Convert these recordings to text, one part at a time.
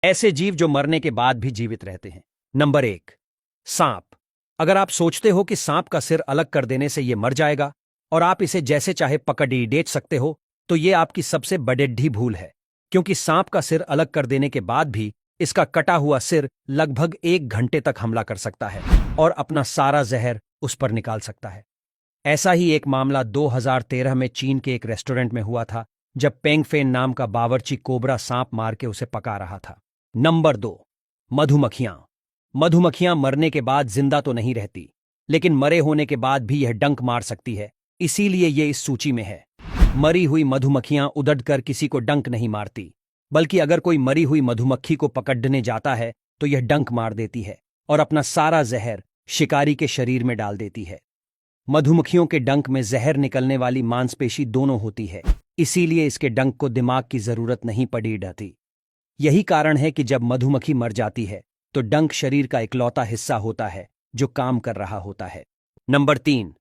ऐसे जीव जो मरने के बाद भी जीवित रहते हैं। नंबर 1, सांप। अगर आप सोचते हो कि सांप का सिर अलग कर देने से यह मर जाएगा और आप इसे जैसे चाहे पकड़ बेच सकते हो, तो यह आपकी सबसे बड़ी भूल है, क्योंकि सांप का सिर अलग कर देने के बाद भी इसका कटा हुआ सिर लगभग 1 घंटे तक हमला कर सकता है और अपना सारा जहर उस पर निकाल सकता है। ऐसा ही एक मामला 2013 में चीन के एक रेस्टोरेंट में हुआ था, जब पेंगफेन नाम का बावर्ची कोबरा सांप मार के उसे पका रहा था। नंबर 2, मधुमक्खियां। मधुमक्खियां मरने के बाद जिंदा तो नहीं रहती, लेकिन मरे होने के बाद भी यह डंक मार सकती है, इसीलिए ये इस सूची में है। मरी हुई मधुमक्खियां उड़कर किसी को डंक नहीं मारती, बल्कि अगर कोई मरी हुई मधुमक्खी को पकड़ने जाता है तो यह डंक मार देती है और अपना सारा जहर शिकारी के शरीर में डाल देती है। मधुमक्खियों के डंक में जहर निकलने वाली मांसपेशी दोनों होती है, इसीलिए इसके डंक को दिमाग की जरूरत नहीं पड़ी रहती। यही कारण है कि जब मधुमक्खी मर जाती है तो डंक शरीर का इकलौता हिस्सा होता है जो काम कर रहा होता है। Number 3,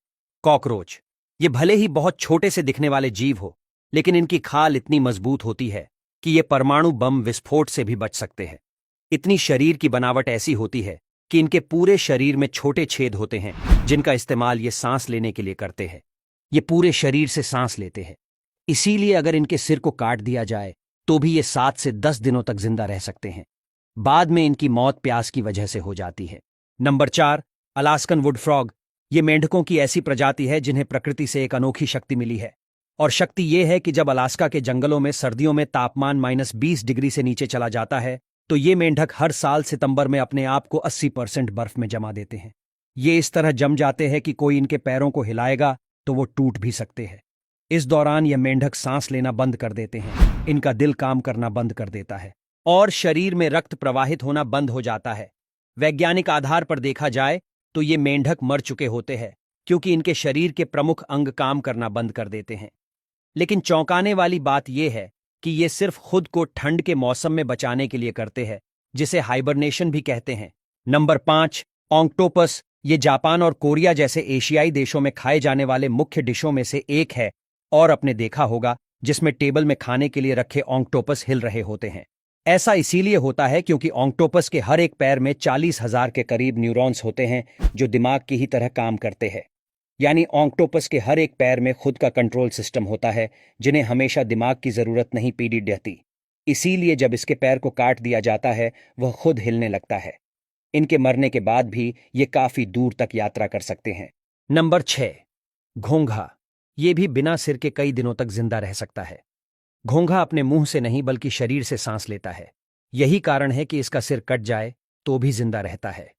cockroach. ये भले ही बहुत छोटे से दिखने वाले जीव हो, लेकिन इनकी खाल इतनी मजबूत होती है कि ये परमाणु बम विस्फोट से भी बच सकते हैं। इतनी शरीर की बनावट ऐसी होती है कि इनके पूरे शरीर में छोटे छेद होते हैं, जिनका इस्तेमाल ये सांस लेने के लिए करते हैं। ये पूरे शरीर से सांस लेते हैं, इसीलिए अगर इनके सिर को काट दिया जाए तो भी ये 7 से 10 दिनों तक जिंदा रह सकते हैं। बाद में इनकी मौत प्यास की वजह से हो जाती है। Number 4, Alaskan would frog. ये मेंढकों की ऐसी प्रजाति है जिन्हें प्रकृति से एक अनोखी शक्ति मिली है, और शक्ति ये है कि जब अलास्का के जंगलों में सर्दियों में तापमान -20 डिग्री से नीचे चला जाता है, तो ये मेंढक हर साल सितंबर में अपने आप को 80% बर्फ में जमा देते हैं। ये इस तरह जम जाते हैं कि कोई इनके पैरों को हिलाएगा तो वो टूट भी सकते हैं। इस दौरान ये मेंढक सांस लेना बंद कर देते हैं, इनका दिल काम करना बंद कर देता है और शरीर में रक्त प्रवाहित होना बंद हो जाता है। वैज्ञानिक आधार पर देखा जाए तो ये मेंढक मर चुके होते हैं, क्योंकि इनके शरीर के प्रमुख अंग काम करना बंद कर देते हैं। लेकिन चौंकाने वाली बात यह है कि ये सिर्फ खुद को ठंड के मौसम में बचाने के लिए करते हैं, जिसे हाइबरनेशन भी कहते हैं। Number 5, octopus. ये जापान और कोरिया जैसे एशियाई देशों में खाए जाने वाले मुख्य डिशों में से एक है, और आपने देखा होगा जिसमें टेबल में खाने के लिए रखे ऑक्टोपस हिल रहे होते हैं। ऐसा इसीलिए होता है क्योंकि ऑक्टोपस के हर एक पैर में 40,000 के करीब न्यूरॉन्स होते हैं, जो दिमाग की ही तरह काम करते हैं। यानी ऑक्टोपस के हर एक पैर में खुद का कंट्रोल सिस्टम होता है, जिन्हें हमेशा दिमाग की जरूरत नहीं पड़ी रहती। इसीलिए जब इसके पैर को काट दिया जाता है वह खुद हिलने लगता है। इनके मरने के बाद भी ये काफी दूर तक यात्रा कर सकते हैं। नंबर 6, घोंघा। ये भी बिना सिर के कई दिनों तक जिंदा रह सकता है। घोंघा अपने मुंह से नहीं बल्कि शरीर से सांस लेता है। यही कारण है कि इसका सिर कट जाए तो भी जिंदा रहता है।